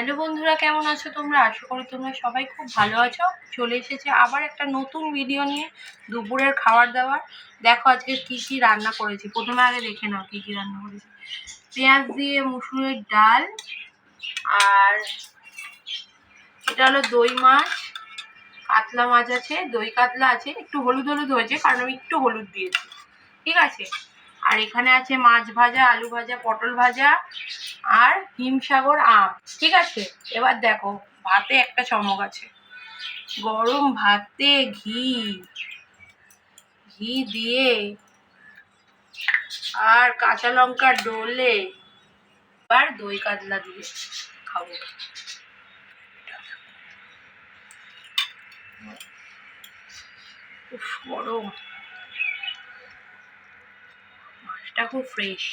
Hello বন্ধুরা, কেমন আছো তোমরা? আশা করি তোমরা সবাই খুব ভালো আছো। চলে এসেছে আবার একটা নতুন ভিডিও নিয়ে, দুপুরের খাবার দাবার। দেখো আজকে কি কি রান্না করেছি। প্রথমে আগে দেখে নাও কি কি রান্না করেছি। পেঁয়াজ দিয়ে মুসুরের ডাল, আর এটা হলো দই মাছ, কাতলা মাছ আছে, দই কাতলা আছে, একটু হলুদ হলুদ হয়েছে কারণ আমি একটু হলুদ দিয়েছি, ঠিক আছে। আর এখানে আছে মাছ ভাজা, আলু ভাজা, পটল ভাজা, আর হিমসাগর আম, ঠিক আছে। এবার দেখো, ভাতে একটা চমক আছে। গরম ভাতে ঘি ঘি দিয়ে আর কাঁচা লঙ্কা ডলে আর দই কাতলা দিয়ে খাবো। উফ, গরম, মাছটা খুব ফ্রেশ।